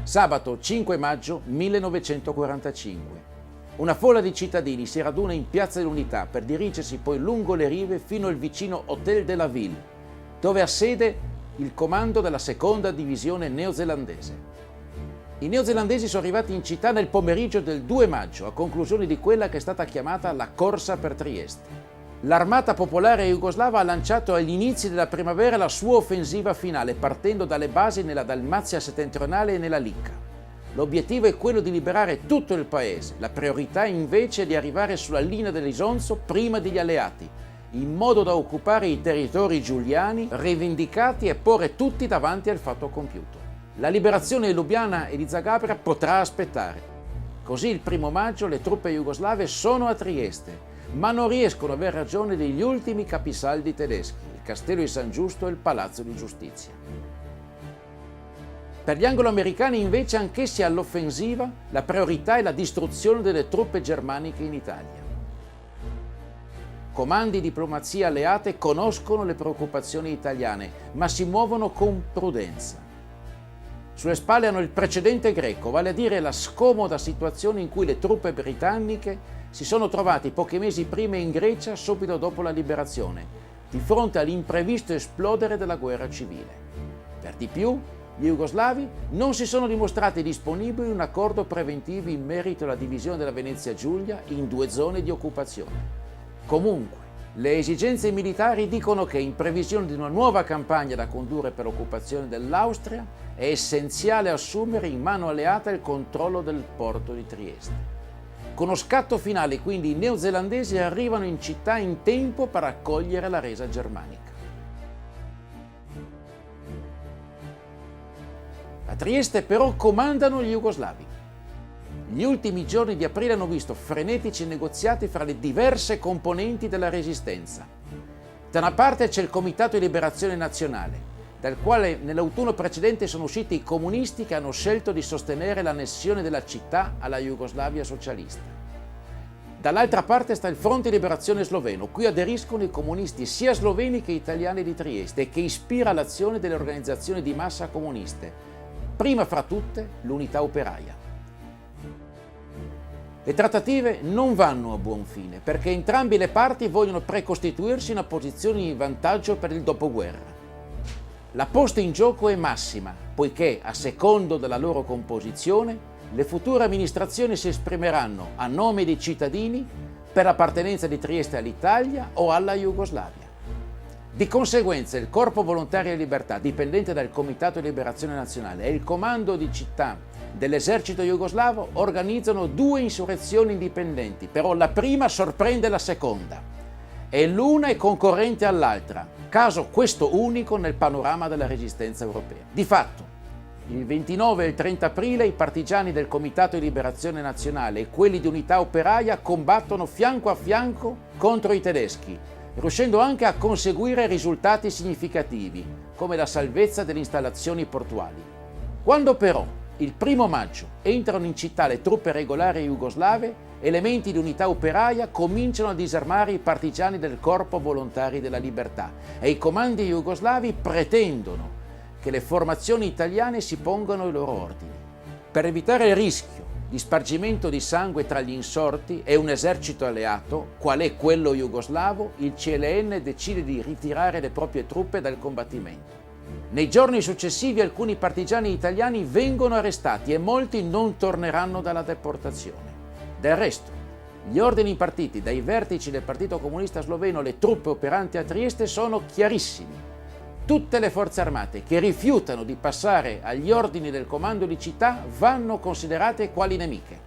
Sabato 5 maggio 1945. Una folla di cittadini si raduna in Piazza dell'Unità per dirigersi poi lungo le rive fino al vicino Hotel de la Ville, dove ha sede il comando della seconda divisione neozelandese. I neozelandesi sono arrivati in città nel pomeriggio del 2 maggio, a conclusione di quella che è stata chiamata la corsa per Trieste. L'armata popolare jugoslava ha lanciato agli inizi della primavera la sua offensiva finale, partendo dalle basi nella Dalmazia settentrionale e nella Licca. L'obiettivo è quello di liberare tutto il paese, la priorità invece è di arrivare sulla linea dell'Isonzo prima degli alleati, in modo da occupare i territori giuliani rivendicati e porre tutti davanti al fatto compiuto. La liberazione di Lubiana e di Zagabria potrà aspettare. Così il 1 maggio le truppe jugoslave sono a Trieste, ma non riescono a aver ragione degli ultimi capisaldi tedeschi, il Castello di San Giusto e il Palazzo di Giustizia. Per gli anglo-americani invece, anch'essi all'offensiva, la priorità è la distruzione delle truppe germaniche in Italia. Comandi e diplomazia alleate conoscono le preoccupazioni italiane, ma si muovono con prudenza. Sulle spalle hanno il precedente greco, vale a dire la scomoda situazione in cui le truppe britanniche si sono trovati pochi mesi prima in Grecia, subito dopo la liberazione, di fronte all'imprevisto esplodere della guerra civile. Per di più, gli jugoslavi non si sono dimostrati disponibili a un accordo preventivo in merito alla divisione della Venezia Giulia in 2 zone di occupazione. Comunque, le esigenze militari dicono che, in previsione di una nuova campagna da condurre per l'occupazione dell'Austria, è essenziale assumere in mano alleata il controllo del porto di Trieste. Con lo scatto finale, quindi, i neozelandesi arrivano in città in tempo per accogliere la resa germanica. A Trieste però comandano gli jugoslavi. Gli ultimi giorni di aprile hanno visto frenetici negoziati fra le diverse componenti della resistenza. Da una parte c'è il Comitato di Liberazione Nazionale, dal quale nell'autunno precedente sono usciti i comunisti che hanno scelto di sostenere l'annessione della città alla Jugoslavia socialista. Dall'altra parte sta il Fronte di Liberazione Sloveno, cui aderiscono i comunisti sia sloveni che italiani di Trieste e che ispira l'azione delle organizzazioni di massa comuniste, prima fra tutte l'Unità Operaia. Le trattative non vanno a buon fine perché entrambe le parti vogliono precostituirsi una posizione di vantaggio per il dopoguerra. La posta in gioco è massima, poiché, a secondo della loro composizione, le future amministrazioni si esprimeranno a nome dei cittadini per l'appartenenza di Trieste all'Italia o alla Jugoslavia. Di conseguenza, il Corpo Volontario di Libertà, dipendente dal Comitato di Liberazione Nazionale, e il Comando di Città dell'esercito jugoslavo organizzano 2 insurrezioni indipendenti, però la prima sorprende la seconda e l'una è concorrente all'altra, caso questo unico nel panorama della resistenza europea. Di fatto, il 29 e il 30 aprile i partigiani del Comitato di Liberazione Nazionale e quelli di Unità Operaia combattono fianco a fianco contro i tedeschi, riuscendo anche a conseguire risultati significativi, come la salvezza delle installazioni portuali. Quando però il 1 maggio entrano in città le truppe regolari jugoslave, elementi di Unità Operaia cominciano a disarmare i partigiani del Corpo Volontari della Libertà e i comandi jugoslavi pretendono che le formazioni italiane si pongano ai loro ordini. Per evitare il rischio di spargimento di sangue tra gli insorti e un esercito alleato, qual è quello jugoslavo, il CLN decide di ritirare le proprie truppe dal combattimento. Nei giorni successivi alcuni partigiani italiani vengono arrestati e molti non torneranno dalla deportazione. Del resto, gli ordini impartiti dai vertici del Partito Comunista Sloveno alle truppe operanti a Trieste sono chiarissimi. Tutte le forze armate che rifiutano di passare agli ordini del comando di città vanno considerate quali nemiche.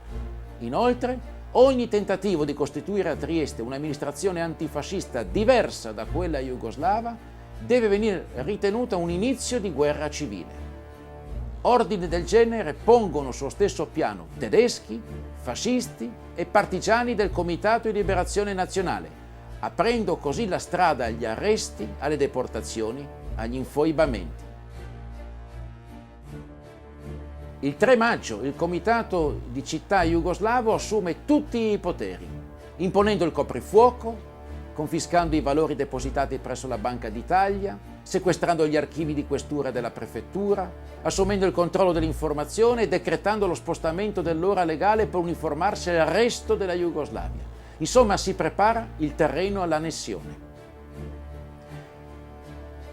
Inoltre, ogni tentativo di costituire a Trieste un'amministrazione antifascista diversa da quella jugoslava deve venire ritenuta un inizio di guerra civile. Ordini del genere pongono sullo stesso piano tedeschi, fascisti e partigiani del Comitato di Liberazione Nazionale, aprendo così la strada agli arresti, alle deportazioni, agli infoibamenti. Il 3 maggio il Comitato di Città jugoslavo assume tutti i poteri, imponendo il coprifuoco, confiscando i valori depositati presso la Banca d'Italia, sequestrando gli archivi di questura della prefettura, assumendo il controllo dell'informazione e decretando lo spostamento dell'ora legale per uniformarsi al resto della Jugoslavia. Insomma, si prepara il terreno all'annessione.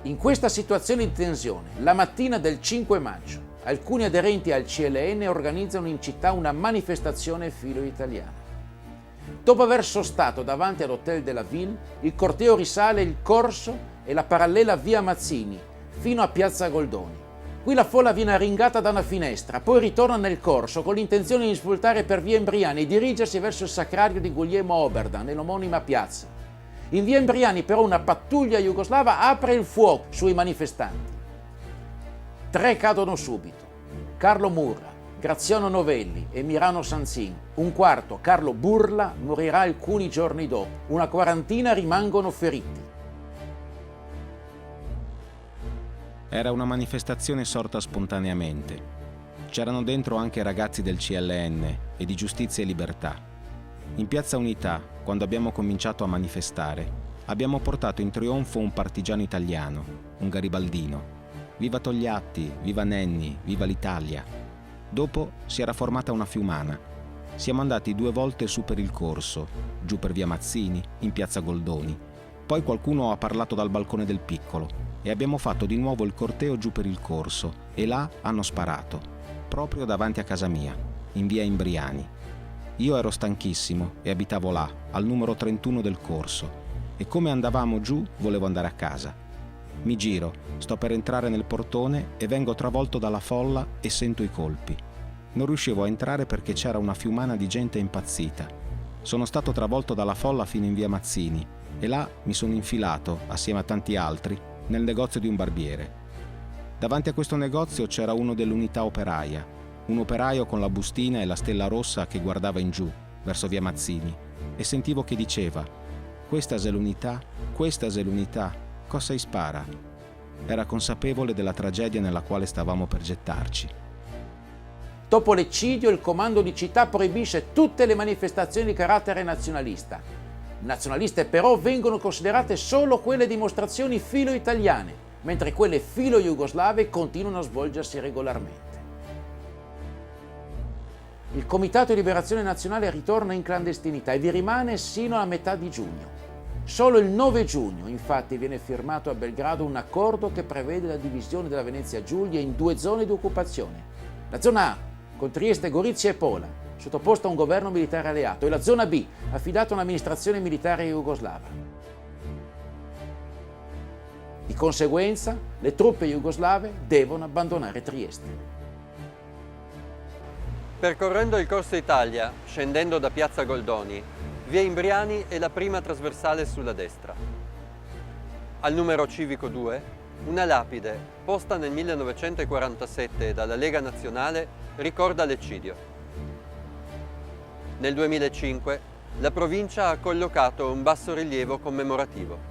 In questa situazione di tensione, la mattina del 5 maggio, alcuni aderenti al CLN organizzano in città una manifestazione filo-italiana. Dopo aver sostato davanti all'Hotel de la Ville, il corteo risale il corso e la parallela via Mazzini fino a piazza Goldoni. Qui la folla viene arringata da una finestra, poi ritorna nel corso con l'intenzione di svoltare per via Embriani e dirigersi verso il sacrario di Guglielmo Oberdan nell'omonima piazza. In via Embriani però una pattuglia jugoslava apre il fuoco sui manifestanti. 3 cadono subito: Carlo Murra, Graziano Novelli e Mirano Sanzin. Un quarto, Carlo Burla, morirà alcuni giorni dopo. Una quarantina rimangono feriti. Era una manifestazione sorta spontaneamente. C'erano dentro anche ragazzi del CLN e di Giustizia e Libertà. In Piazza Unità, quando abbiamo cominciato a manifestare, abbiamo portato in trionfo un partigiano italiano, un garibaldino. Viva Togliatti, viva Nenni, viva l'Italia. Dopo si era formata una fiumana. Siamo andati 2 volte su per il corso, giù per via Mazzini, in piazza Goldoni. Poi qualcuno ha parlato dal balcone del Piccolo e abbiamo fatto di nuovo il corteo giù per il corso e là hanno sparato, proprio davanti a casa mia, in via Imbriani. Io ero stanchissimo e abitavo là, al numero 31 del corso, e come andavamo giù volevo andare a casa. Mi giro, sto per entrare nel portone e vengo travolto dalla folla e sento i colpi. Non riuscivo a entrare perché c'era una fiumana di gente impazzita. Sono stato travolto dalla folla fino in via Mazzini e là mi sono infilato, assieme a tanti altri, nel negozio di un barbiere. Davanti a questo negozio c'era uno dell'unità operaia, un operaio con la bustina e la stella rossa che guardava in giù, verso via Mazzini, e sentivo che diceva: questa è l'unità, cosa spara? Era consapevole della tragedia nella quale stavamo per gettarci. Dopo l'eccidio, il comando di città proibisce tutte le manifestazioni di carattere nazionalista. Nazionaliste però vengono considerate solo quelle dimostrazioni filo-italiane, mentre quelle filo-jugoslave continuano a svolgersi regolarmente. Il Comitato di Liberazione Nazionale ritorna in clandestinità e vi rimane sino alla metà di giugno. Solo il 9 giugno, infatti, viene firmato a Belgrado un accordo che prevede la divisione della Venezia Giulia in 2 zone di occupazione. La zona A, con Trieste, Gorizia e Pola, sottoposta a un governo militare alleato, e la zona B, affidata a un'amministrazione militare jugoslava. Di conseguenza, le truppe jugoslave devono abbandonare Trieste. Percorrendo il Corso Italia, scendendo da piazza Goldoni, via Imbriani è la prima trasversale sulla destra. Al numero civico 2, una lapide, posta nel 1947 dalla Lega Nazionale, ricorda l'eccidio. Nel 2005 la provincia ha collocato un bassorilievo commemorativo.